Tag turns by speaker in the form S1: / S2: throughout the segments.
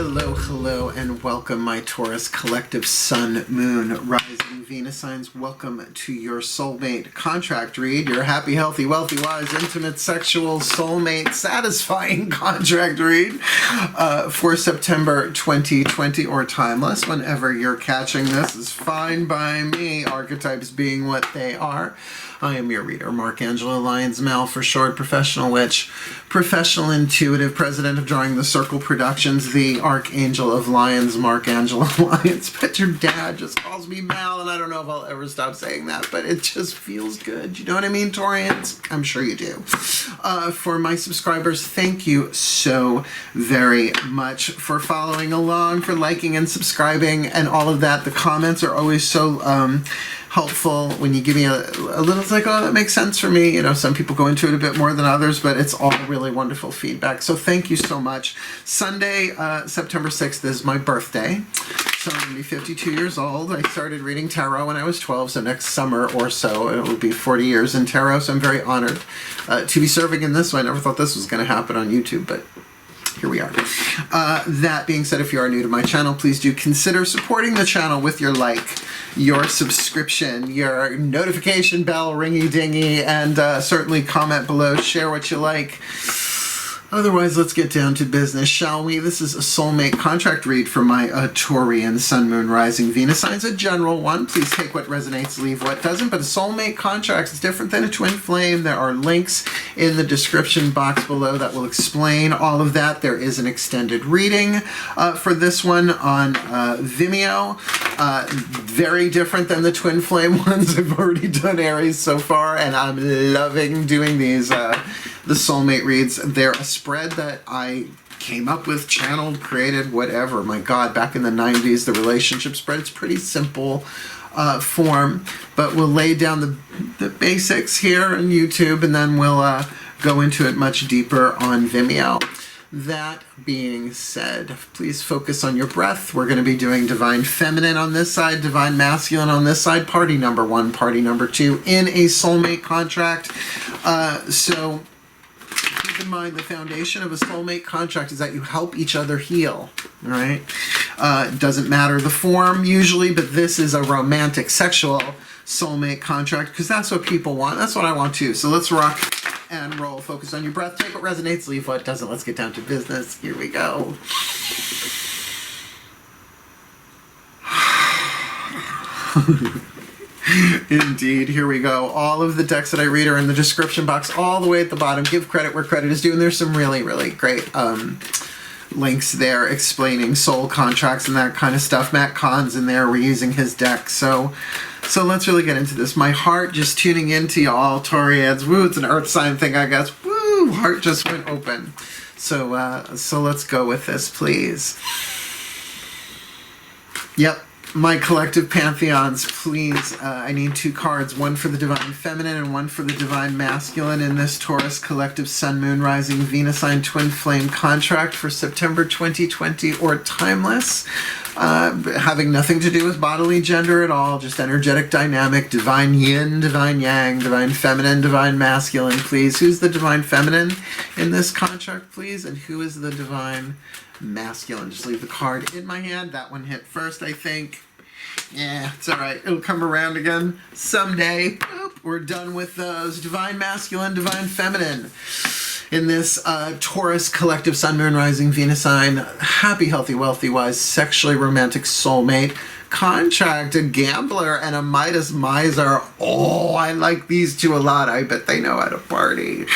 S1: Hello, hello, and welcome, my Taurus collective Sun, Moon, Rising, Venus signs. Welcome to your soulmate contract read, your happy, healthy, wealthy, wise, intimate, sexual, soulmate, satisfying contract read for September 2020 or timeless. Whenever you're catching this is fine by me, archetypes being what they are. I am your reader, Mark Angelo, lYONS Male for short, professional witch, professional intuitive, president of Drawing the Circle Productions, the Archangel of Lions, Mark Angelo Lions. But your dad just calls me Mal, and I don't know if I'll ever stop saying that, but it just feels good. You know what I mean, Taurians? I'm sure you do. For my subscribers, thank you so very much for following along, for liking and subscribing, and all of that. The comments are always so helpful when you give me a little, it's like, oh, that makes sense for me. You know, some people go into it a bit more than others, but it's all really wonderful feedback. So thank you so much. Sunday, September 6th is my birthday. So I'm going to be 52 years old. I started reading tarot when I was 12, so next summer or so it will be 40 years in tarot. So I'm very honored to be serving in this one. I never thought this was going to happen on YouTube, but here we are. That being said, if you are new to my channel, please do consider supporting the channel with your like, your subscription, your notification bell ringy-dingy, and certainly comment below, share what you like. Otherwise, let's get down to business, shall we? This is a soulmate contract read for my Taurian Sun, Moon, Rising, Venus signs, a general one. Please take what resonates, leave what doesn't. But a soulmate contract is different than a twin flame. There are links in the description box below that will explain all of that. There is an extended reading for this one on Vimeo. Very different than the twin flame ones. I've already done Aries so far, and I'm loving doing these. The soulmate reads. They're a spread that I came up with, channeled, created, whatever. My God, back in the 90s, the relationship spread. It's pretty simple form, but we'll lay down the basics here on YouTube, and then we'll go into it much deeper on Vimeo. That being said, please focus on your breath. We're going to be doing Divine Feminine on this side, Divine Masculine on this side, party number 1, party number 2 in a soulmate contract. So keep in mind, the foundation of a soulmate contract is that you help each other heal, right? It doesn't matter the form usually, but this is a romantic, sexual soulmate contract because that's what people want. That's what I want too. So let's rock and roll. Focus on your breath. Take what resonates, leave what doesn't. Let's get down to business. Here we go. Indeed, here we go. All of the decks that I read are in the description box all the way at the bottom. Give credit where credit is due, and there's some really, really great links there explaining soul contracts and that kind of stuff. Matt Kahn's in there reusing his deck. So let's really get into this. My heart just tuning into y'all, Taurians. Woo, it's an earth sign thing, I guess. Woo, heart just went open. So let's go with this, please. Yep. My collective pantheons, please. I need 2 cards, one for the Divine Feminine and one for the Divine Masculine in this Taurus collective Sun, Moon, Rising, Venus sign twin flame contract for September 2020 or timeless. Having nothing to do with bodily gender at all, just energetic dynamic, divine yin, divine yang, divine feminine, divine masculine, please. Who's the Divine Feminine in this contract, please? And who is the Divine Masculine? Just leave the card in my hand. That one hit first, I think. Yeah, it's all right. It'll come around again someday. Boop, we're done with those. Divine Masculine, Divine Feminine. In this Taurus collective Sun, Moon, Rising, Venus sign, happy, healthy, wealthy, wise, sexually romantic soulmate contract, a gambler and a Midas miser. Oh, I like these two a lot. I bet they know how to party.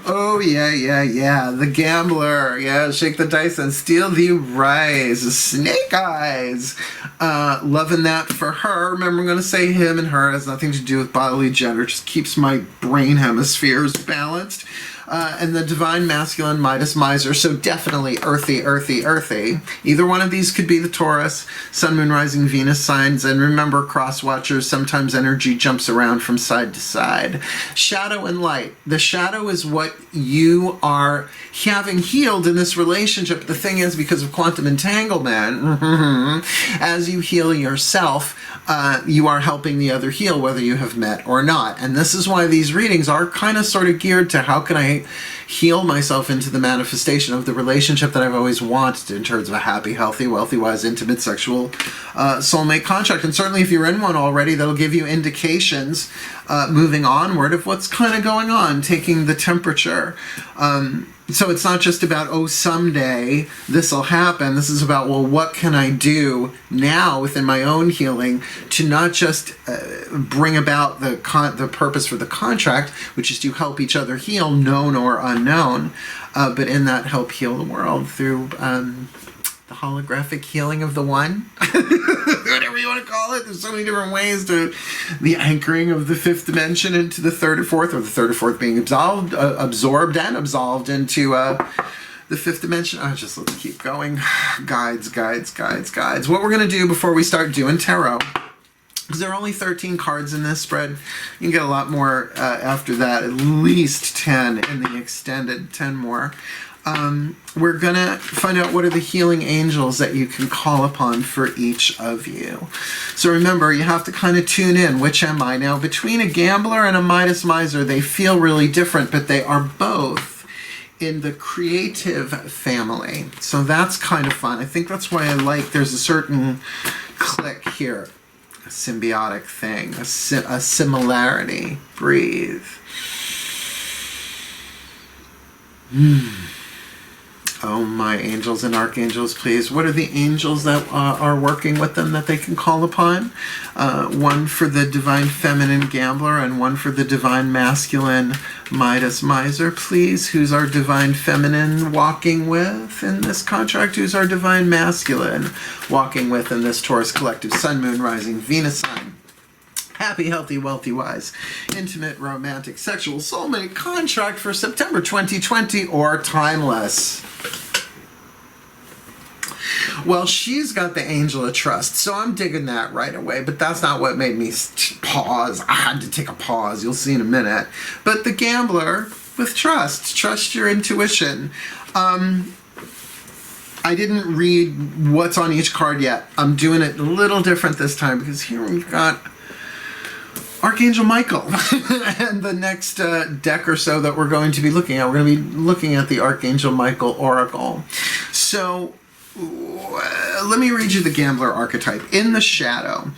S1: Oh, yeah. The gambler. Yeah, shake the dice and steal the rise. Snake eyes. Loving that for her. Remember, I'm going to say him and her. It has nothing to do with bodily gender. Just keeps my brain hemispheres balanced. And the Divine Masculine, Midas miser. So definitely earthy. Either one of these could be the Taurus, Sun, Moon, Rising, Venus signs. And remember, cross watchers, sometimes energy jumps around from side to side. Shadow and light. The shadow is what you are having healed in this relationship. The thing is, because of quantum entanglement, as you heal yourself, you are helping the other heal, whether you have met or not. And this is why these readings are kind of sort of geared to how can I heal myself into the manifestation of the relationship that I've always wanted in terms of a happy, healthy, wealthy, wise, intimate, sexual soulmate contract. And certainly if you're in one already, that'll give you indications moving onward of what's kind of going on, taking the temperature. So it's not just about, oh, someday this will happen. This is about, well, what can I do now within my own healing to not just bring about the purpose for the contract, which is to help each other heal, known or unknown, but in that help heal the world through the holographic healing of the one, whatever you want to call it. There's so many different ways to the anchoring of the fifth dimension into the third or fourth, or the third or fourth being absorbed and absolved into the fifth dimension. Let's keep going. Guides. What we're going to do before we start doing tarot, because there are only 13 cards in this spread. You can get a lot more after that, at least 10 in the extended, 10 more. We're going to find out what are the healing angels that you can call upon for each of you. So remember, you have to kind of tune in. Which am I? Now, between a gambler and a Midas miser, they feel really different, but they are both in the creative family. So that's kind of fun. I think that's why I like there's a certain click here, a symbiotic thing, a similarity. Breathe. Oh, my angels and archangels, please. What are the angels that are working with them that they can call upon? One for the divine feminine gambler and one for the divine masculine Midas miser, please. Who's our divine feminine walking with in this contract? Who's our divine masculine walking with in this Taurus collective sun, moon, rising, Venus sign? Happy, healthy, wealthy, wise, intimate, romantic, sexual soulmate contract for September 2020 or timeless. Well, she's got the angel of trust, so I'm digging that right away, but that's not what made me pause. I had to take a pause. You'll see in a minute. But the gambler with trust your intuition. I didn't read what's on each card yet. I'm doing it a little different this time because here we've got Archangel Michael. And the next deck or so that we're going to be looking at, we're going to be looking at the Archangel Michael Oracle. So let me read you the gambler archetype. In the shadow,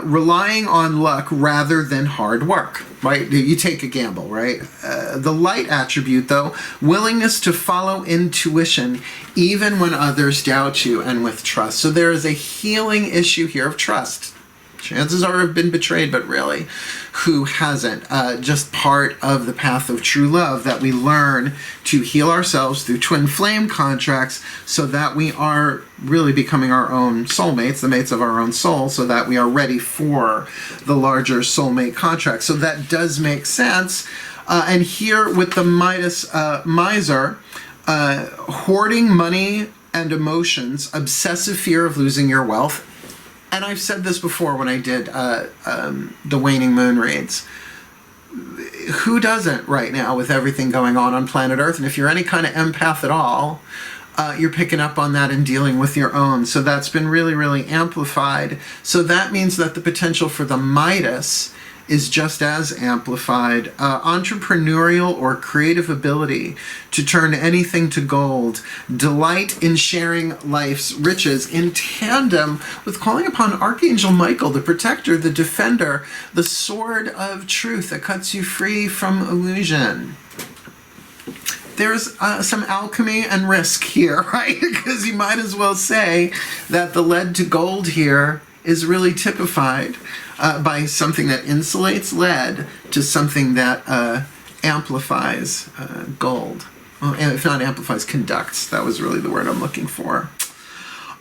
S1: relying on luck rather than hard work, right? You take a gamble, right? The light attribute, though, willingness to follow intuition even when others doubt you, and with trust. So there is a healing issue here of trust. Chances are I've been betrayed, but really, who hasn't? Just part of the path of true love that we learn to heal ourselves through twin flame contracts so that we are really becoming our own soulmates, the mates of our own soul, so that we are ready for the larger soulmate contract. So that does make sense. And here with the Midas miser, hoarding money and emotions, obsessive fear of losing your wealth. And I've said this before when I did the waning moon reads. Who doesn't right now with everything going on planet Earth? And if you're any kind of empath at all, you're picking up on that and dealing with your own. So that's been really, really amplified. So that means that the potential for the Midas is just as amplified. Entrepreneurial or creative ability to turn anything to gold. Delight in sharing life's riches in tandem with calling upon Archangel Michael, the protector, the defender, the sword of truth that cuts you free from illusion. There's some alchemy and risk here, right? Because you might as well say that the lead to gold here is really typified by something that insulates lead to something that amplifies gold. Well, and if not amplifies, conducts. That was really the word I'm looking for.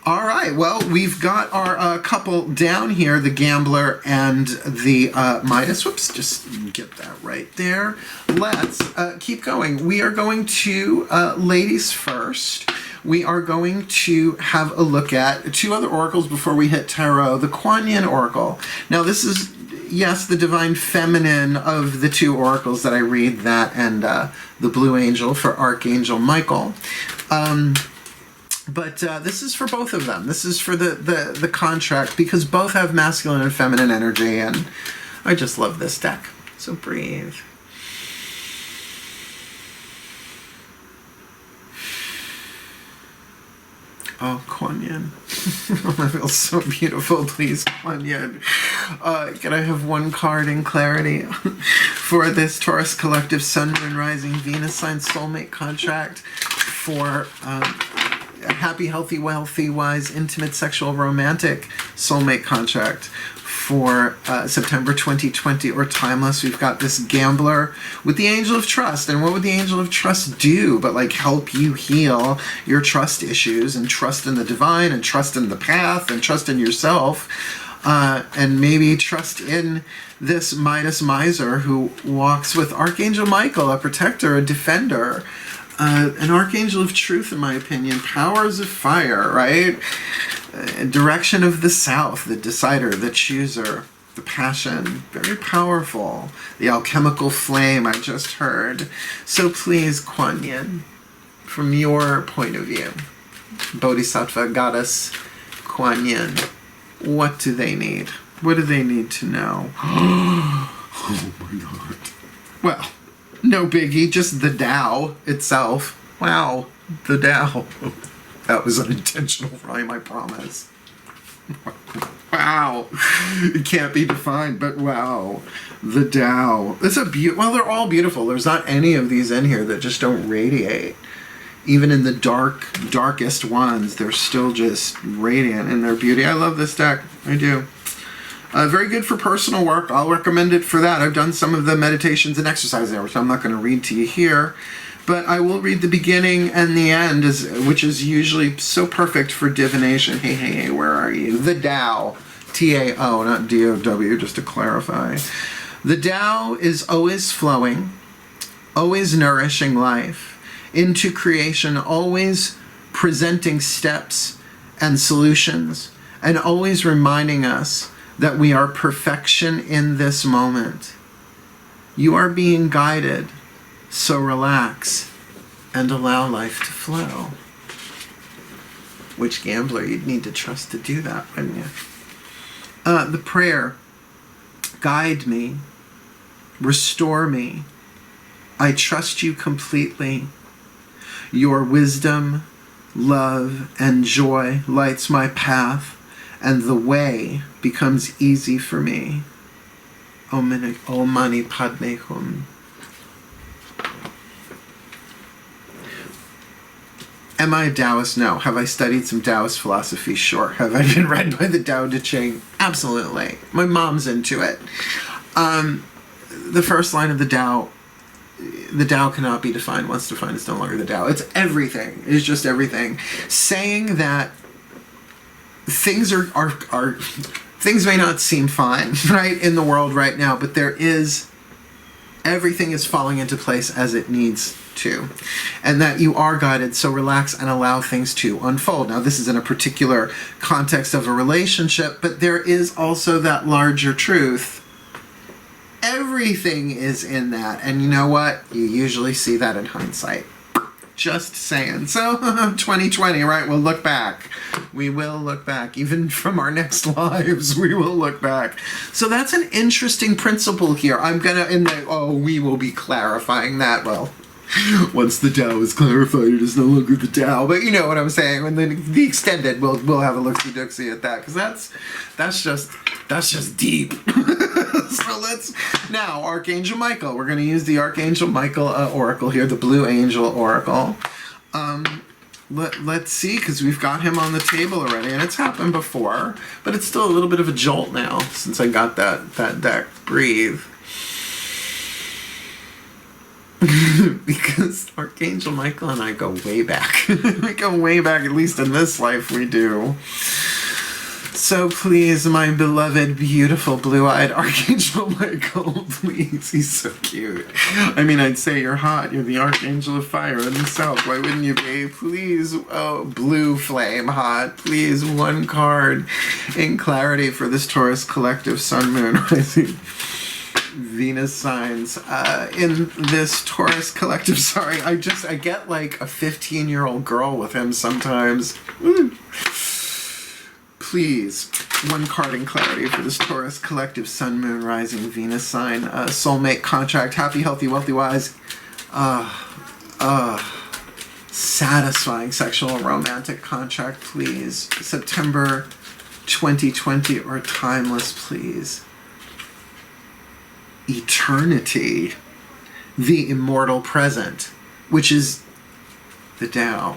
S1: All right, well, we've got our couple down here, the gambler and the Midas. Whoops, just get that right there. Let's keep going. We are going to, ladies first, we are going to have a look at two other oracles before we hit tarot. The Kuan Yin Oracle. Now, this is, yes, the divine feminine of the two oracles that I read, that and the Blue Angel for Archangel Michael. But this is for both of them. This is for the contract, because both have masculine and feminine energy, and I just love this deck. So breathe. Oh, Kuan Yin. That feels so beautiful. Please, Kuan Yin. Can I have one card in clarity for this Taurus collective Sun, Moon, Rising, Venus sign soulmate contract for a happy, healthy, wealthy, wise, intimate, sexual, romantic soulmate contract for September 2020 or timeless? We've got this gambler with the Angel of Trust. And what would the Angel of Trust do but like help you heal your trust issues and trust in the divine and trust in the path and trust in yourself, and maybe trust in this Midas miser who walks with Archangel Michael, a protector, a defender, an archangel of truth, in my opinion, powers of fire, right? Direction of the south, the decider, the chooser, the passion, very powerful. The alchemical flame I just heard. So please, Kuan Yin, from your point of view, Bodhisattva goddess Kuan Yin, what do they need? What do they need to know? Oh my God. Well, no biggie, just the Tao itself. Wow, the Tao. That was unintentional rhyme, I promise. Wow. It can't be defined, but wow. The Tao. It's a well, they're all beautiful. There's not any of these in here that just don't radiate. Even in the darkest ones, they're still just radiant in their beauty. I love this deck. I do. Very good for personal work. I'll recommend it for that. I've done some of the meditations and exercises there, which I'm not going to read to you here. But I will read the beginning and the end, which is usually so perfect for divination. Hey, where are you? The Tao. T-A-O, not D-O-W, just to clarify. The Tao is always flowing, always nourishing life, into creation, always presenting steps and solutions, and always reminding us that we are perfection in this moment. You are being guided. So relax and allow life to flow. Which gambler, you'd need to trust to do that, wouldn't you? The prayer, guide me, restore me. I trust you completely. Your wisdom, love, and joy lights my path, and the way becomes easy for me. Om Mani Padme Hum. Am I a Taoist? No. Have I studied some Taoist philosophy? Sure. Have I been read by the Tao Te Ching? Absolutely. My mom's into it. The first line of the Tao cannot be defined. Once defined, it's no longer the Tao. It's everything. It's just everything. Saying that things are things may not seem fine, right, in the world right now, but everything is falling into place as it needs to, and that you are guided, so relax and allow things to unfold. Now, this is in a particular context of a relationship, but there is also that larger truth. Everything is in that, and you know what? You usually see that in hindsight. Just saying. So, 2020, right? We'll look back. We will look back. Even from our next lives, we will look back. So that's an interesting principle here. We will be clarifying that. Well, once the Tao is clarified, it is no longer the Tao. But you know what I'm saying. When the extended, we'll have a look-see-dooksy at that, because that's just deep. So let's now Archangel Michael. We're going to use the Archangel Michael oracle here, the Blue Angel oracle. Let's see, because we've got him on the table already, and it's happened before, but it's still a little bit of a jolt now since I got that deck. Breathe. Because Archangel Michael and I go way back. We go way back, at least in this life we do. So please, my beloved, beautiful, blue-eyed Archangel Michael, please. He's so cute. I mean, I'd say you're hot. You're the Archangel of Fire in the South. Why wouldn't you be? Please, blue flame hot. Please, one card in clarity for this Taurus collective Sun, Moon, Rising, Venus signs. In this Taurus collective, sorry, I get like a 15-year-old girl with him sometimes. Please, one card in clarity for this Taurus collective Sun, Moon, Rising, Venus sign, soulmate contract, happy, healthy, wealthy, wise, satisfying sexual and romantic contract, please. September 2020 or timeless, please. Eternity, the immortal present, which is the Tao.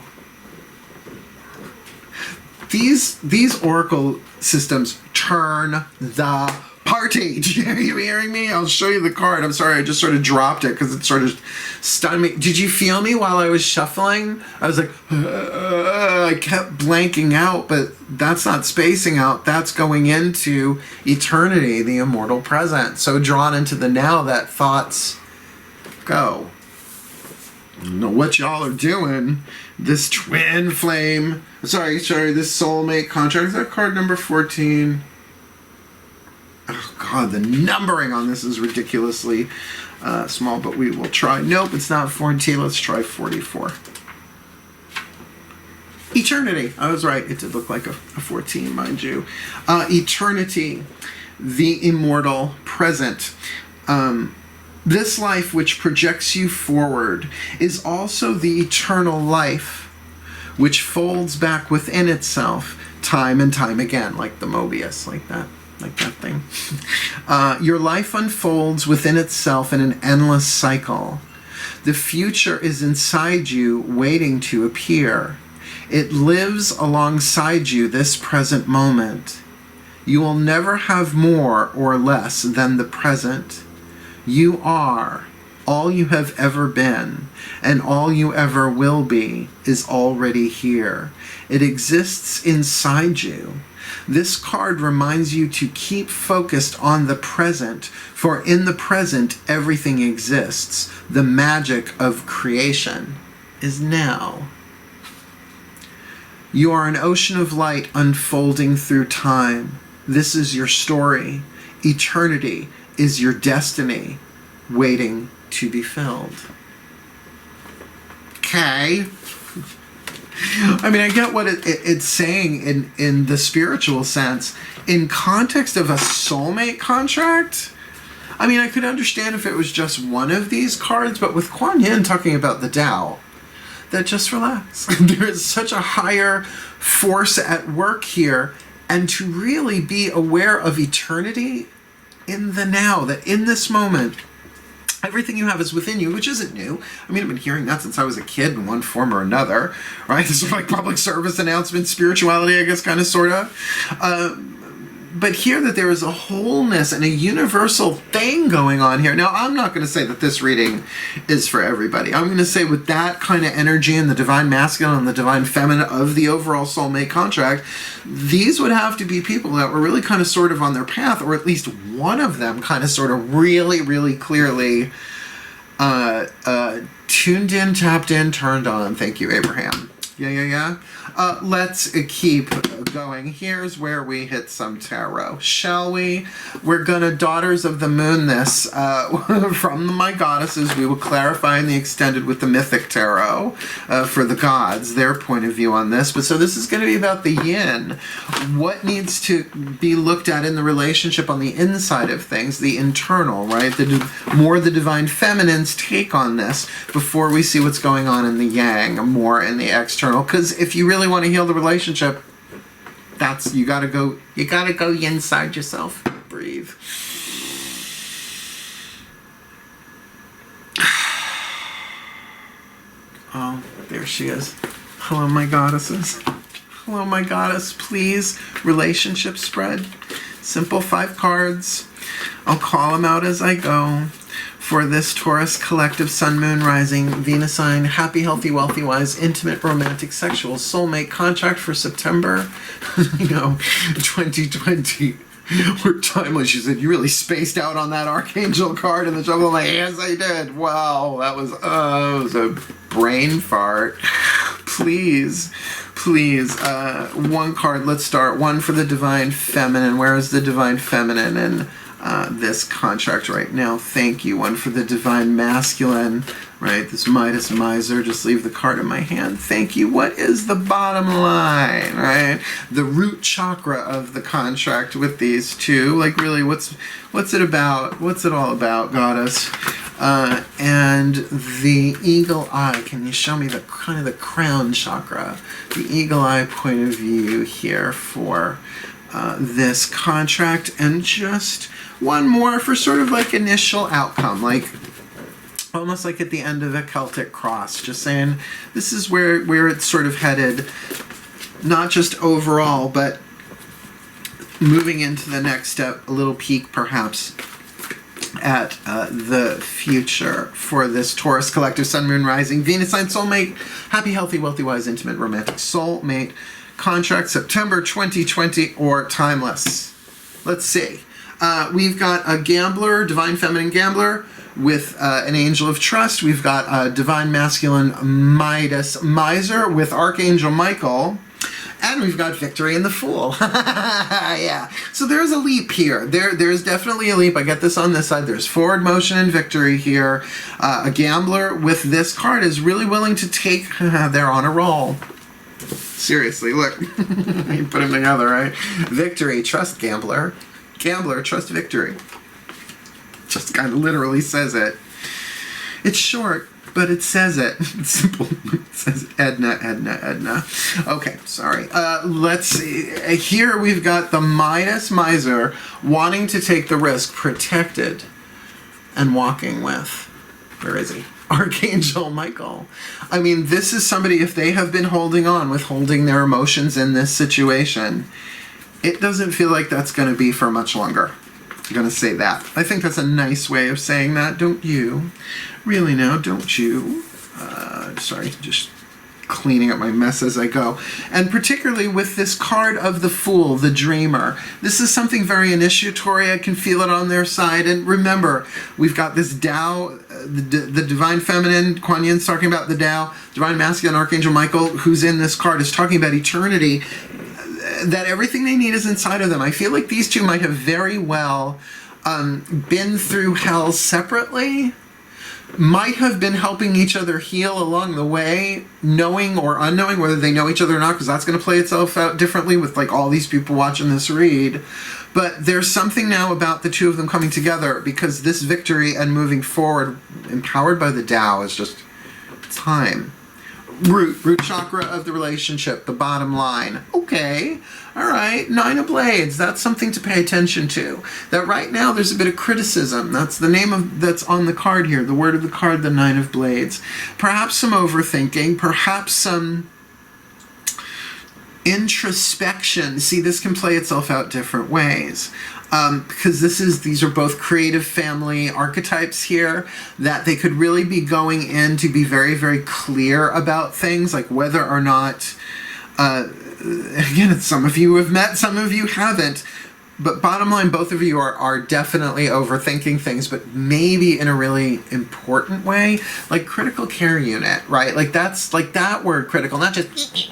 S1: These oracle systems turn the party. Are you hearing me? I'll show you the card. I'm sorry, I just sort of dropped it because it sort of stunned me. Did you feel me while I was shuffling? I was like, I kept blanking out, but that's not spacing out. That's going into eternity, the immortal present. So drawn into the now that thoughts go. I don't know what y'all are doing. This twin flame, sorry, this soulmate contract. Is that card number 14? Oh God, the numbering on this is ridiculously small, but we will try. Nope, it's not 14. Let's try 44. Eternity. I was right. It did look like a 14, mind you. Eternity, the immortal present. This life which projects you forward is also the eternal life which folds back within itself time and time again, like the Mobius, like that thing. Your life unfolds within itself in an endless cycle. The future is inside you, waiting to appear. It lives alongside you this present moment. You will never have more or less than the present. You are all you have ever been, and all you ever will be is already here. It exists inside you. This card reminds you to keep focused on the present, for in the present everything exists. The magic of creation is now. You are an ocean of light unfolding through time. This is your story. Eternity is your destiny, waiting to be filled. Okay. I mean, I get what it's saying in the spiritual sense. In context of a soulmate contract, I mean, I could understand if it was just one of these cards, but with Kuan Yin talking about the Tao, that just relax. There is such a higher force at work here, and to really be aware of eternity in the now, that in this moment, everything you have is within you, which isn't new. I mean, I've been hearing that since I was a kid in one form or another, right? This is like public service announcement, spirituality, I guess, kind of, sort of. But here that there is a wholeness and a universal thing going on here. Now, I'm not going to say that this reading is for everybody. I'm going to say with that kind of energy and the divine masculine and the divine feminine of the overall soulmate contract, these would have to be people that were really kind of sort of on their path, or at least one of them kind of sort of really, really clearly tuned in, tapped in, turned on. Thank you, Abraham. Yeah. Let's keep going. Here's where we hit some tarot, shall we? We're gonna Daughters of the Moon this from my goddesses. We will clarify in the extended with the mythic tarot for the gods, their point of view on this. But so this is going to be about the yin. What needs to be looked at in the relationship on the inside of things, the internal, right? More the divine feminine's take on this before we see what's going on in the yang, more in the external. Because if you really want to heal the relationship, you gotta go inside yourself. Breathe. Oh, there she is. Hello, my goddesses. Hello, my goddess. Please, relationship spread. Simple 5 cards. I'll call them out as I go. For this Taurus collective sun, moon, rising, Venus sign, happy, healthy, wealthy, wise, intimate, romantic, sexual, soulmate contract for September, 2020. We're timeless. She said, you really spaced out on that Archangel card in the jungle. I'm like, yes, I did. Wow, that was a brain fart. Please. One card. Let's start. One for the divine feminine. Where is the divine feminine in this contract right now? Thank you. One for the divine masculine, right? This Midas miser. Just leave the card in my hand. Thank you. What is the bottom line, right? The root chakra of the contract with these two. Like, really, what's it about? What's it all about, goddess? And the eagle eye, can you show me the kind of the crown chakra? The eagle eye point of view here for this contract, and just one more for sort of like initial outcome, like almost like at the end of a Celtic cross, just saying this is where it's sort of headed, not just overall, but moving into the next step, a little peek perhaps at the future for this Taurus collective Sun, Moon, Rising, Venus sign soulmate, happy, healthy, wealthy, wise, intimate, romantic soulmate contract, September 2020 or timeless. Let's see. We've got a gambler, divine feminine gambler with an angel of trust. We've got a divine masculine Midas miser with Archangel Michael. And we've got victory in the Fool. Yeah. So there's a leap here. There's definitely a leap. I get this on this side. There's forward motion and victory here. A gambler with this card is really willing to take... they're on a roll. Seriously, look. You put them together, right? Victory, trust gambler. Gambler, trust victory. Just kind of literally says it. It's short, but it says it. It's simple. It says Edna, Edna, Edna. Okay, sorry. Let's see. Here we've got the Midas miser wanting to take the risk, protected, and walking with, where is he? Archangel Michael. I mean, this is somebody, if they have been holding on, withholding their emotions in this situation, it doesn't feel like that's going to be for much longer. I'm going to say that. I think that's a nice way of saying that, don't you? Really now, don't you? Sorry, just cleaning up my mess as I go. And particularly with this card of the Fool, the Dreamer. This is something very initiatory. I can feel it on their side. And remember, we've got this Tao, the Divine Feminine, Kuan Yin's talking about the Tao, Divine Masculine, Archangel Michael, who's in this card, is talking about eternity, that everything they need is inside of them. I feel like these two might have very well been through hell separately, might have been helping each other heal along the way, knowing or unknowing whether they know each other or not, because that's going to play itself out differently with like all these people watching this read. But there's something now about the two of them coming together, because this victory and moving forward, empowered by the Tao, is just time. Root chakra of the relationship, the bottom line. Okay, all right, Nine of Blades, that's something to pay attention to. That right now there's a bit of criticism. That's the name of, that's on the card here, the word of the card, the Nine of Blades. Perhaps some overthinking, perhaps some introspection. See, this can play itself out different ways. Because these are both creative family archetypes here, that they could really be going in to be very, very clear about things, like whether or not, again, some of you have met, some of you haven't, but bottom line, both of you are definitely overthinking things, but maybe in a really important way, like critical care unit, right? Like that's like that word, critical, not just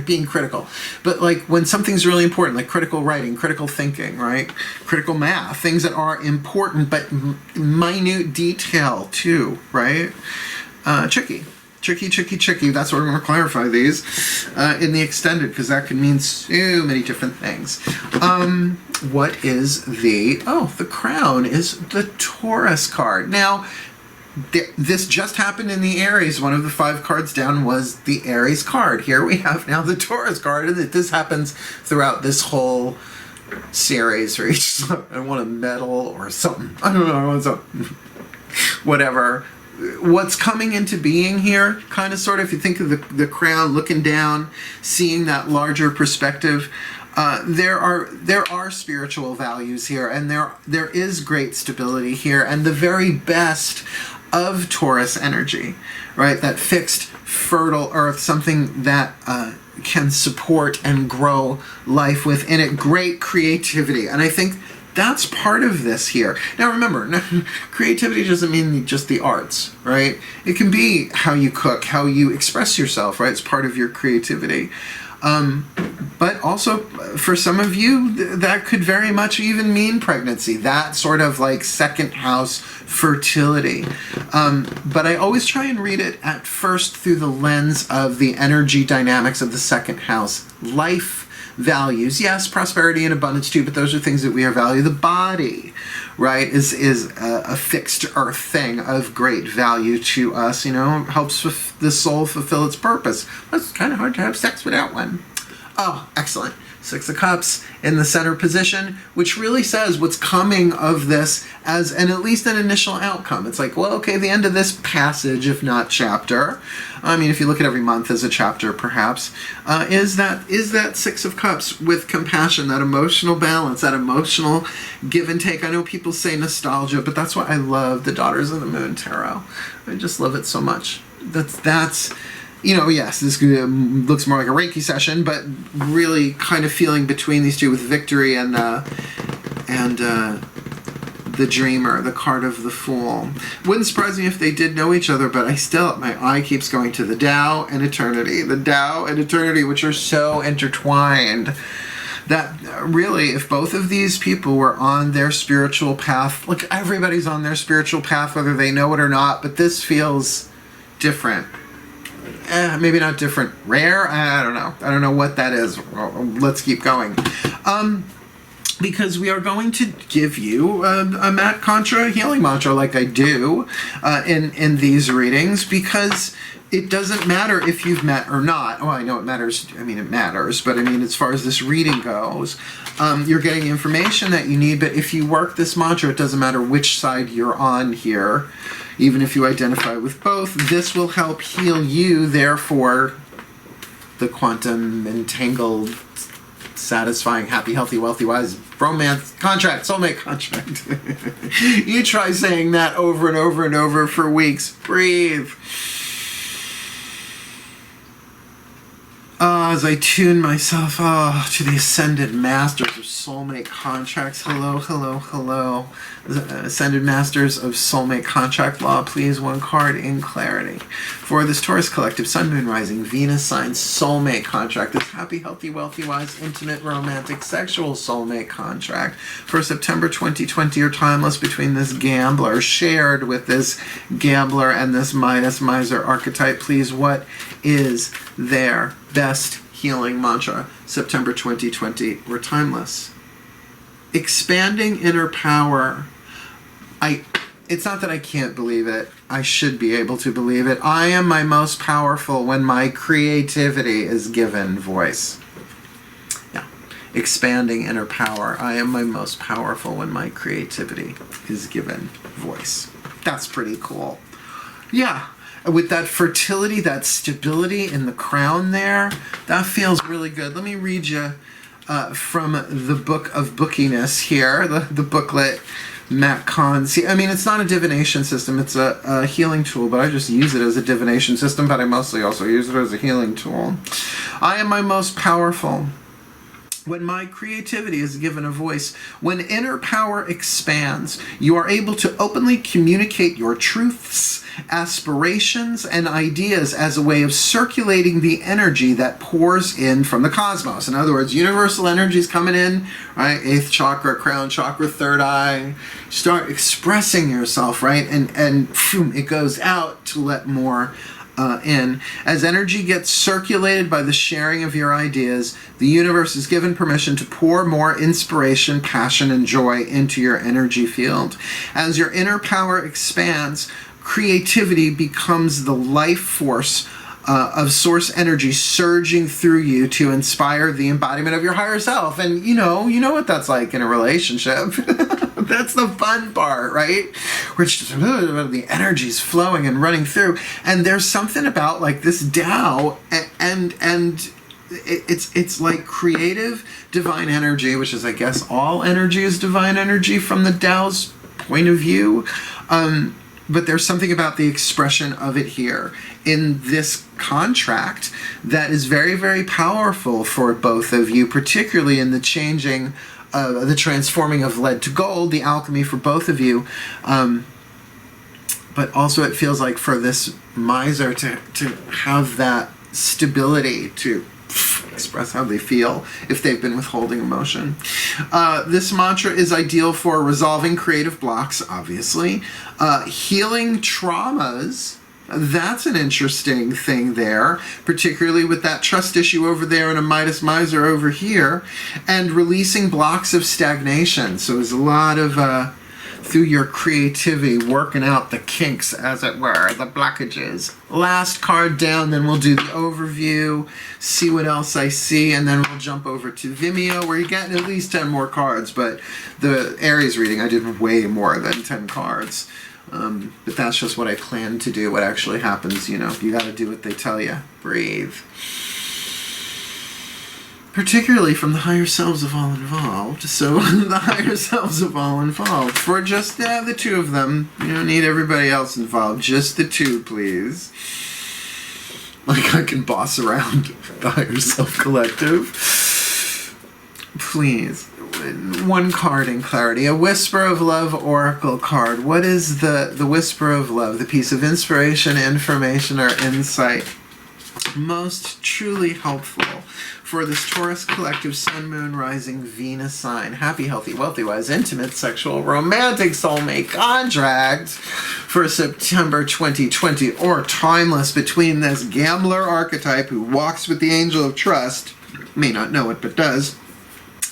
S1: being critical, but like when something's really important, like critical writing, critical thinking, right? Critical math, things that are important, but minute detail too, right? Tricky. That's why we're going to clarify these in the extended, because that can mean so many different things. What is the crown is the Taurus card. Now, this just happened in the Aries. One of the 5 cards down was the Aries card. Here we have now the Taurus card, and this happens throughout this whole series for each. I want a medal or something. I don't know. I want something. Whatever. What's coming into being here, kind of sort of, if you think of the crown, looking down, seeing that larger perspective, there are spiritual values here, and there is great stability here, and the very best of Taurus energy, right? That fixed, fertile earth, something that can support and grow life within it. Great creativity, and I think that's part of this here. Now remember, creativity doesn't mean just the arts, right? It can be how you cook, how you express yourself, right? It's part of your creativity. But also, for some of you, that could very much even mean pregnancy. That sort of like second house fertility. But I always try and read it at first through the lens of the energy dynamics of the second house. Life, values. Yes, prosperity and abundance too, but those are things that we are value. The body, right, is a fixed earth thing of great value to us. You know, helps the soul fulfill its purpose. It's kind of hard to have sex without one. Oh, excellent. Six of Cups in the center position, which really says what's coming of this as at least an initial outcome. It's like, well, okay, the end of this passage, if not chapter, I mean, if you look at every month as a chapter, perhaps, is that Six of Cups with compassion, that emotional balance, that emotional give and take. I know people say nostalgia, but that's why I love the Daughters of the Moon Tarot. I just love it so much. That's you know, yes, this looks more like a Reiki session, but really kind of feeling between these two with Victory and the Dreamer, the card of the Fool. Wouldn't surprise me if they did know each other, but my eye keeps going to the Tao and Eternity. The Tao and Eternity, which are so intertwined. That really, if both of these people were on their spiritual path, look, everybody's on their spiritual path, whether they know it or not, but this feels different. Maybe not different. Rare? I don't know. I don't know what that is. Well, let's keep going. Because we are going to give you a Mat Contra healing mantra like I do in these readings, because it doesn't matter if you've met or not. Oh, I know it matters. I mean, it matters. But I mean, as far as this reading goes, you're getting the information that you need. But if you work this mantra, it doesn't matter which side you're on here. Even if you identify with both, this will help heal you. Therefore, the quantum, entangled, satisfying, happy, healthy, wealthy, wise, romance, contract, soulmate contract. You try saying that over and over and over for weeks. Breathe. As I tune myself to the Ascended Masters of Soulmate Contracts. Hello, hello, hello. Ascended Masters of Soulmate Contract Law, please, one card in clarity. For this Taurus Collective, Sun, Moon, Rising, Venus sign soulmate contract, this happy, healthy, wealthy, wise, intimate, romantic, sexual soulmate contract for September 2020 or timeless between this gambler, shared with this gambler and this Midas miser archetype, please, what is their best healing mantra, September 2020 or timeless? Expanding inner power. It's not that I can't believe it. I should be able to believe it. I am my most powerful when my creativity is given voice. Yeah. Expanding inner power. I am my most powerful when my creativity is given voice. That's pretty cool. Yeah. With that fertility, that stability in the crown there, that feels really good. Let me read you from the Book of Bookiness here, the booklet, Matt Kahn. See, I mean, it's not a divination system, it's a healing tool, but I just use it as a divination system, but I mostly also use it as a healing tool. I am my most powerful when my creativity is given a voice. When inner power expands, you are able to openly communicate your truths, aspirations, and ideas as a way of circulating the energy that pours in from the cosmos. In other words, universal energy is coming in, right? 8th chakra, crown chakra, third eye. Start expressing yourself, right? And it goes out to let more in. As energy gets circulated by the sharing of your ideas, the universe is given permission to pour more inspiration, passion, and joy into your energy field. As your inner power expands, creativity becomes the life force of source energy surging through you to inspire the embodiment of your higher self. And you know what that's like in a relationship. That's the fun part, right? Where it's just the energy's flowing and running through. And there's something about like this Tao and it's like creative divine energy, which is, I guess, all energy is divine energy from the Tao's point of view. But there's something about the expression of it here in this contract that is very, very powerful for both of you, particularly in the changing, the transforming of lead to gold, the alchemy for both of you. But also it feels like for this miser to have that stability to express how they feel if they've been withholding emotion. This mantra is ideal for resolving creative blocks, obviously, healing traumas, That's an interesting thing there, particularly with that trust issue over there and a Midas miser over here, and releasing blocks of stagnation. So there's a lot of, through your creativity, working out the kinks, as it were, the blockages. Last card down, then we'll do the overview, see what else I see, and then we'll jump over to Vimeo, where you're getting at least 10 more cards, but the Aries reading, I did way more than 10 cards. But that's just what I plan to do. What actually happens, you know, you got to do what they tell you. Breathe. Particularly from the higher selves of all involved. So the higher selves of all involved. For just the two of them. You don't need everybody else involved. Just the two, please. Like I can boss around the higher self collective. Please. One card in clarity. A Whisper of Love Oracle card. What is the Whisper of Love? The piece of inspiration, information, or insight most truly helpful for this Taurus collective Sun, Moon, Rising, Venus sign. Happy, healthy, wealthy, wise, intimate, sexual, romantic, soulmate contract for September 2020, or timeless, between this gambler archetype who walks with the angel of trust, may not know it but does,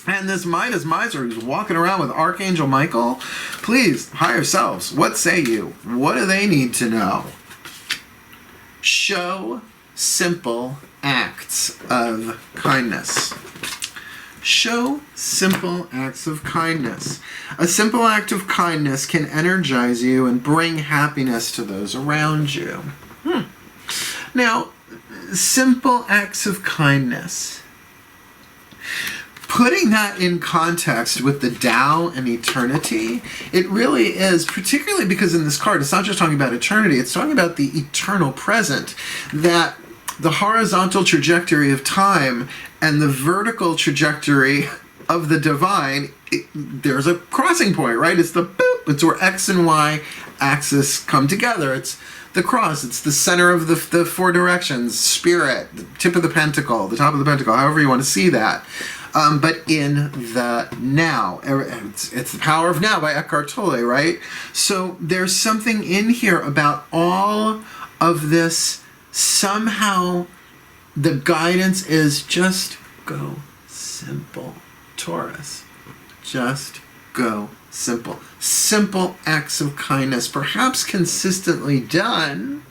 S1: and this Midas miser who's walking around with Archangel Michael. Please, higher selves, what say you? What do they need to know? Show simple acts of kindness. Show simple acts of kindness. A simple act of kindness can energize you and bring happiness to those around you. Now, simple acts of kindness. Putting that in context with the Tao and eternity, it really is, particularly because in this card, it's not just talking about eternity, it's talking about the eternal present, that the horizontal trajectory of time and the vertical trajectory of the divine, there's a crossing point, right? It's the boop, it's where X and Y axis come together. It's the cross, it's the center of the four directions, spirit, the tip of the pentacle, the top of the pentacle, however you want to see that. But in the now. It's the power of now by Eckhart Tolle, right? So there's something in here about all of this. Somehow the guidance is just go simple, Taurus. Just go simple. Simple acts of kindness, perhaps consistently done.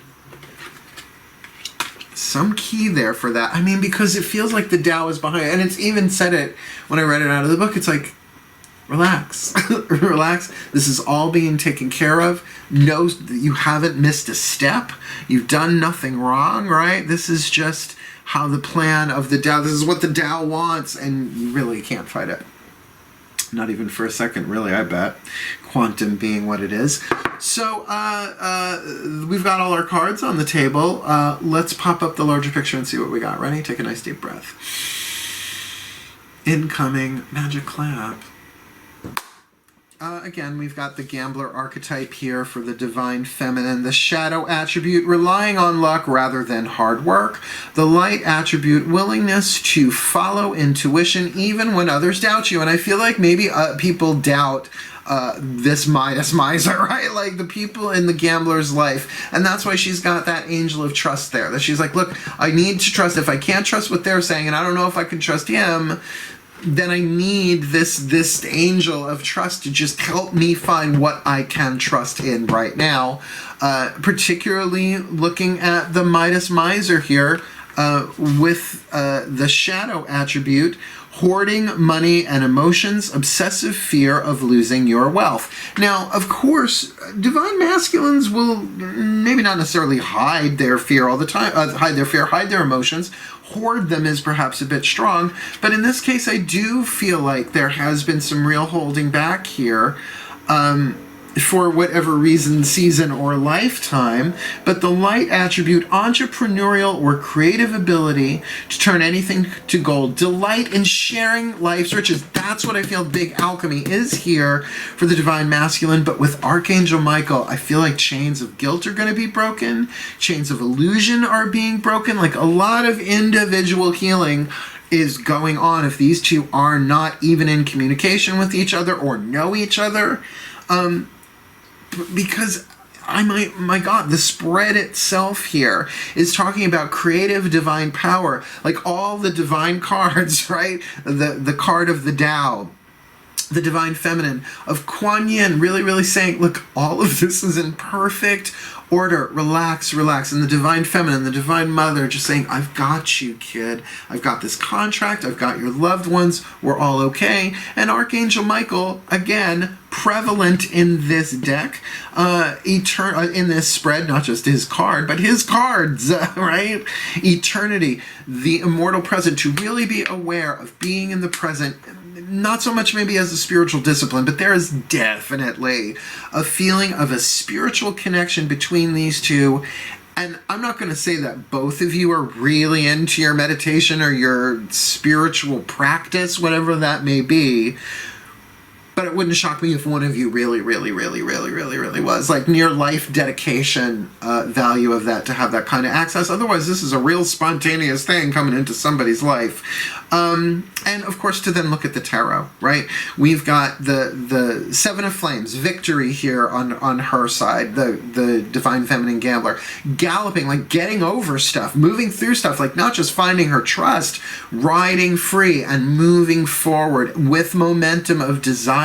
S1: Some key there for that. I mean, because it feels like the Tao is behind it. And it's even said it when I read it out of the book. It's like, relax. Relax. This is all being taken care of. Know that you haven't missed a step. You've done nothing wrong, right? This is just how the plan of the Tao, this is what the Tao wants, and you really can't fight it. Not even for a second, really, I bet. Quantum being what it is. So, we've got all our cards on the table. Let's pop up the larger picture and see what we got. Ready? Take a nice deep breath. Incoming magic clap. Again, we've got the gambler archetype here for the divine feminine. The shadow attribute, relying on luck rather than hard work. The light attribute, willingness to follow intuition even when others doubt you. And I feel like maybe people doubt this Midas miser, right? Like the people in the gambler's life. And that's why she's got that angel of trust there. That she's like, look, I need to trust. If I can't trust what they're saying, and I don't know if I can trust him, then I need this angel of trust to just help me find what I can trust in right now. Particularly looking at the Midas miser here with the shadow attribute, hoarding money and emotions, obsessive fear of losing your wealth. Now, of course, divine masculines will maybe not necessarily hide their fear all the time, hide their emotions. Hoard them is perhaps a bit strong, but in this case I do feel like there has been some real holding back here for whatever reason, season, or lifetime. But the light attribute, entrepreneurial or creative ability to turn anything to gold, delight in sharing life's riches. That's what I feel big alchemy is here for the divine masculine. But with Archangel Michael, I feel like chains of guilt are going to be broken, chains of illusion are being broken, like a lot of individual healing is going on if these two are not even in communication with each other or know each other. Because my God, the spread itself here is talking about creative divine power, like all the divine cards, right? The card of the Tao, the divine feminine of Kuan Yin, really saying, look, all of this is in perfect order. Relax. And the divine feminine, the divine mother, just saying, I've got you, kid. I've got this contract. I've got your loved ones. We're all okay. And Archangel Michael, again, prevalent in this deck, in this spread, not just his card, but his cards, right? Eternity, the immortal present, to really be aware of being in the present, not so much maybe as a spiritual discipline, but there is definitely a feeling of a spiritual connection between these two. And I'm not going to say that both of you are really into your meditation or your spiritual practice, whatever that may be. But it wouldn't shock me if one of you really was, like, near life dedication value of that, to have that kind of access. Otherwise, this is a real spontaneous thing coming into somebody's life. And of course, to then look at the tarot, right? We've got the Seven of Flames, victory here on her side, the divine feminine gambler, galloping, like getting over stuff, moving through stuff, like not just finding her trust, riding free and moving forward with momentum of desire.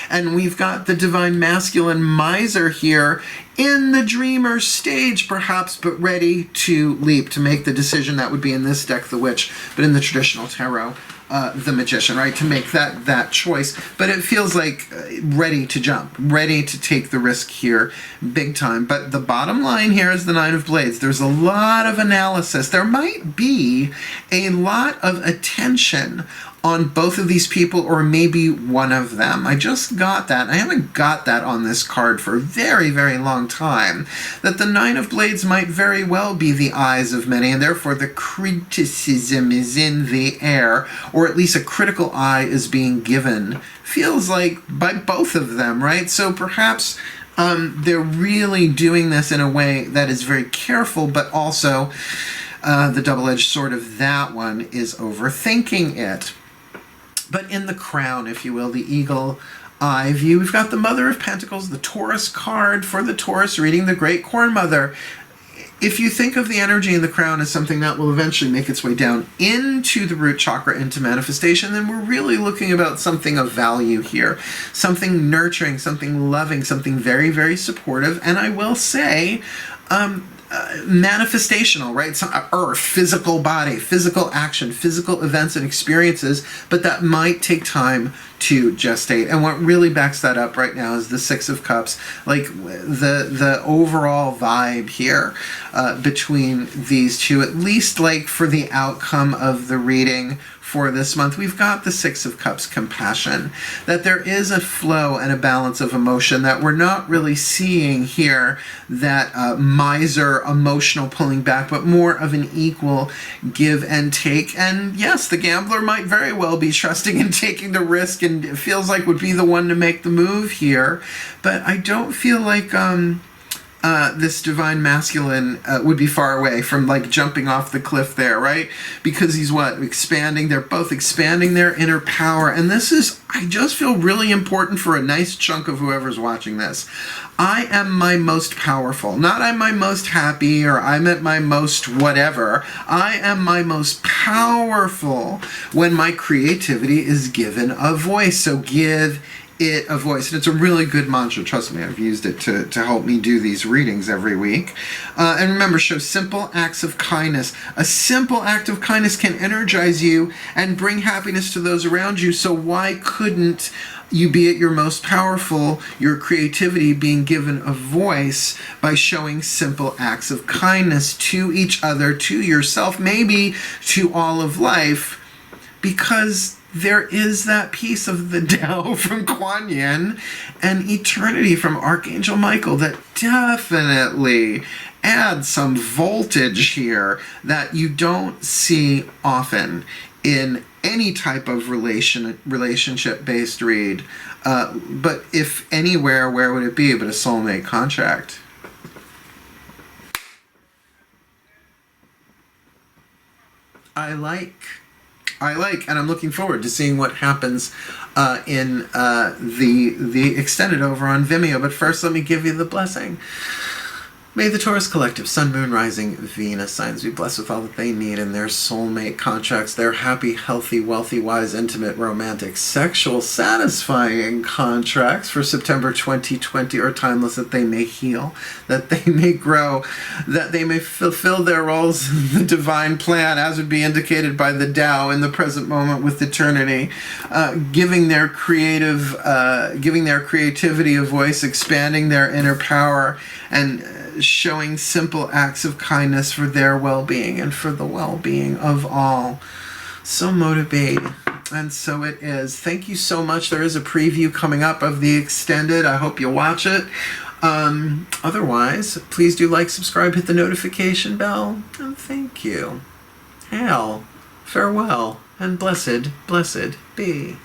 S1: And we've got the divine masculine miser here in the dreamer stage, perhaps, but ready to leap, to make the decision. That would be in this deck, the witch, but in the traditional tarot, the magician, right? To make that choice. But it feels like ready to jump, ready to take the risk here, big time. But the bottom line here is the Nine of Blades. There's a lot of analysis. There might be a lot of attention on both of these people, or maybe one of them. I just got that. I haven't got that on this card for a very long time. That the Nine of Blades might very well be the eyes of many, and therefore the criticism is in the air, or at least a critical eye is being given. Feels like by both of them, right? So perhaps they're really doing this in a way that is very careful, but also the double-edged sword of that one is overthinking it. But in the crown, if you will, the eagle eye view, we've got the Mother of Pentacles, the Taurus card for the Taurus reading, the Great Corn Mother. If you think of the energy in the crown as something that will eventually make its way down into the root chakra, into manifestation, then we're really looking about something of value here. Something nurturing, something loving, something very supportive. And I will say, manifestational, right? So, earth, physical body, physical action, physical events and experiences, but that might take time to gestate. And what really backs that up right now is the Six of Cups, like the overall vibe here between these two, at least like for the outcome of the reading for this month. We've got the Six of Cups, compassion, that there is a flow and a balance of emotion that we're not really seeing here, that miser emotional pulling back, but more of an equal give and take. And yes, the gambler might very well be trusting and taking the risk, and it feels like would be the one to make the move here, but I don't feel like this divine masculine would be far away from like jumping off the cliff there, right? Because he's what? Expanding. They're both expanding their inner power. And this is, I just feel really important for a nice chunk of whoever's watching this. I am my most powerful. Not I'm my most happy or I'm at my most whatever. I am my most powerful when my creativity is given a voice. So give it a voice. And it's a really good mantra. Trust me, I've used it to help me do these readings every week. And remember, show simple acts of kindness. A simple act of kindness can energize you and bring happiness to those around you. So why couldn't you be at your most powerful, your creativity being given a voice by showing simple acts of kindness to each other, to yourself, maybe to all of life, because there is that piece of the Tao from Kuan Yin and eternity from Archangel Michael that definitely adds some voltage here that you don't see often in any type of relationship-based read. But if anywhere, where would it be but a soulmate contract? I like I like, and I'm looking forward to seeing what happens in the extended over on Vimeo. But first, let me give you the blessing. May the Taurus collective, Sun, Moon, Rising, Venus signs be blessed with all that they need in their soulmate contracts, their happy, healthy, wealthy, wise, intimate, romantic, sexual, satisfying contracts for September 2020 are timeless, that they may heal, that they may grow, that they may fulfill their roles in the divine plan as would be indicated by the Tao in the present moment with eternity, giving their creativity a voice, expanding their inner power, and showing simple acts of kindness for their well-being and for the well-being of all. So motivate, and so it is. Thank you so much. There is a preview coming up of the extended. I hope you watch it. Otherwise, please do like, subscribe, hit the notification bell, and thank you. Hail, farewell, and blessed, blessed be.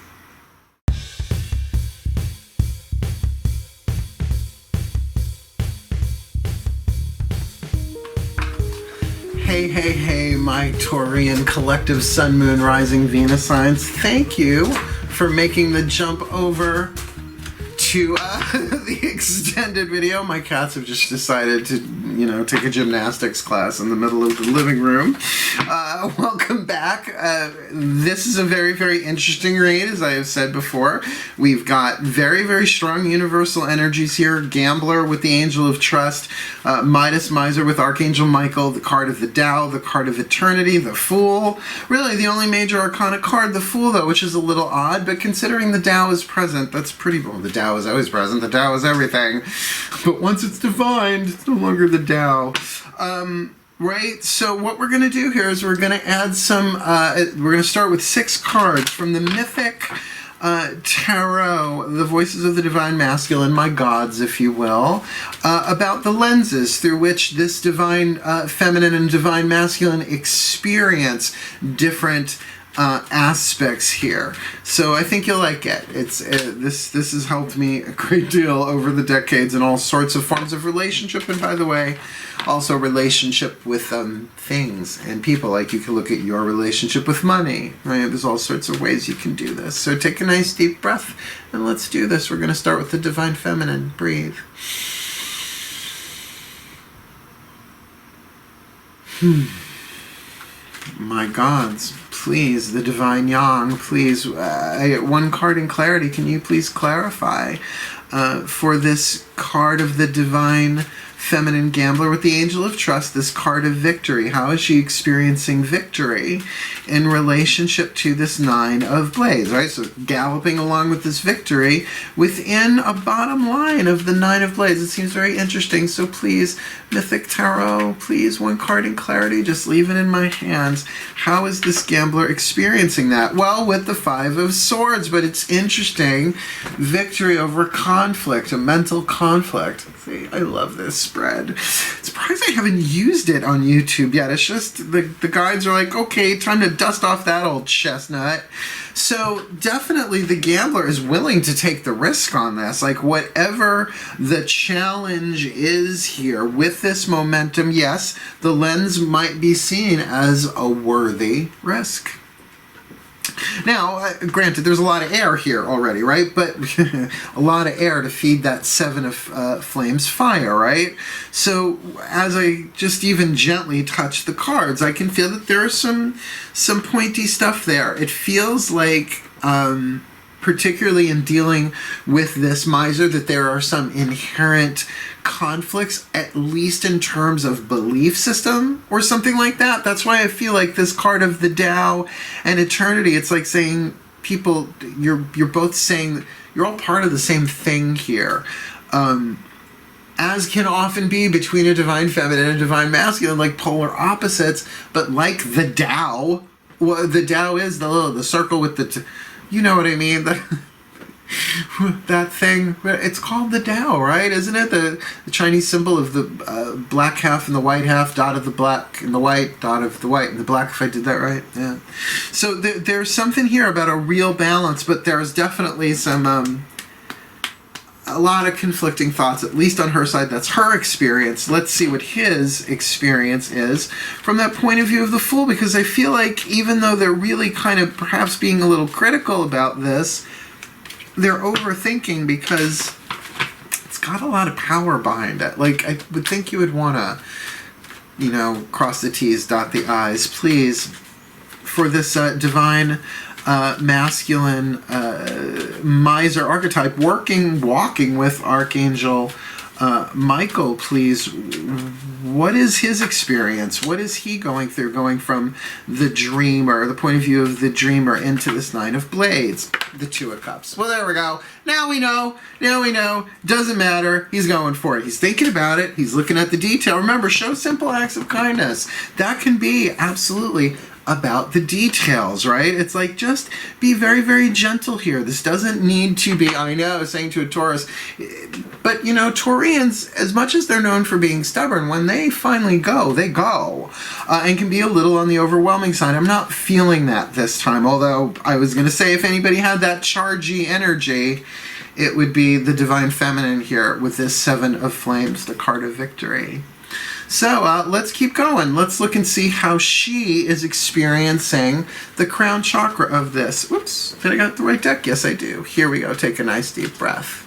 S1: Hey, hey, hey, my Taurian collective Sun, Moon, Rising, Venus signs. Thank you for making the jump over to the extended video. My cats have just decided to, take a gymnastics class in the middle of the living room. Welcome back. This is a very, very interesting read, as I have said before. We've got very, very strong universal energies here. Gambler with the Angel of Trust, Midas, Miser with Archangel Michael, the card of the Tao, the card of Eternity, the Fool. Really, the only major arcana card, the Fool, though, which is a little odd, but considering the Tao is present, that's pretty... Well, the Tao is always present. The Tao is everything. But once it's defined, it's no longer the Tao. Right, so what we're going to do here is we're going to add some, we're going to start with 6 cards from the Mythic Tarot, the Voices of the Divine Masculine, my gods, if you will, about the lenses through which this Divine Feminine and Divine Masculine experience different aspects here. So I think you'll like it. This has helped me a great deal over the decades in all sorts of forms of relationship, and by the way, also relationship with things and people. Like you can look at your relationship with money, right? There's all sorts of ways you can do this. So take a nice deep breath and let's do this. We're going to start with the Divine Feminine. Breathe. My gods, please, the Divine Yang, please, one card in clarity, can you please clarify for this card of the Divine Feminine Gambler with the Angel of Trust, this card of victory? How is she experiencing victory in relationship to this Nine of Blades, right? So galloping along with this victory within a bottom line of the Nine of Blades. It seems very interesting. So please, Mythic Tarot, please, one card in clarity, just leave it in my hands. How is this gambler experiencing that? Well, with the Five of Swords, but it's interesting. Victory over conflict, a mental conflict. See, I love this spread. It's surprised I haven't used it on YouTube yet. It's just the guides are like, okay, time to dust off that old chestnut. So definitely the gambler is willing to take the risk on this. Like whatever the challenge is here with this momentum, yes, the lens might be seen as a worthy risk. Now, granted, there's a lot of air here already, right? But a lot of air to feed that Seven of Flames fire, right? So as I just even gently touch the cards, I can feel that there is some pointy stuff there. It feels like, particularly in dealing with this Miser, that there are some inherent conflicts, at least in terms of belief system or something like that. That's why I feel like this card of the Tao and Eternity, it's like saying people, you're both saying you're all part of the same thing here. As can often be between a Divine Feminine and a Divine Masculine, like polar opposites, but like the Tao, well, the Tao is the circle with the, you know what I mean? That thing, it's called the Tao, right? Isn't it? The Chinese symbol of the black half and the white half, dot of the black and the white, dot of the white and the black, if I did that right. Yeah. So there's something here about a real balance, but there's definitely some a lot of conflicting thoughts, at least on her side. That's her experience. Let's see what his experience is from that point of view of the Fool, because I feel like even though they're really kind of perhaps being a little critical about this, they're overthinking because it's got a lot of power behind it. Like, I would think you would want to, you know, cross the T's, dot the I's. Please, for this divine masculine miser archetype, walking with Archangel Michael, please, what is his experience? What is he going through, going from the dreamer, the point of view of the dreamer, into this Nine of Blades, the Two of Cups? Well, there we go. Now we know. Now we know. Doesn't matter. He's going for it. He's thinking about it. He's looking at the detail. Remember, show simple acts of kindness. That can be absolutely about the details, right? It's like, just be very, very gentle here. This doesn't need to be, I know, saying to a Taurus, but you know, Taurians, as much as they're known for being stubborn, when they finally go, they go, and can be a little on the overwhelming side. I'm not feeling that this time, although I was going to say, if anybody had that chargy energy, it would be the Divine Feminine here with this Seven of Flames, the card of victory. So let's keep going. Let's look and see how she is experiencing the crown chakra of this. Whoops, did I got the right deck? Yes, I do. Here we go. Take a nice deep breath.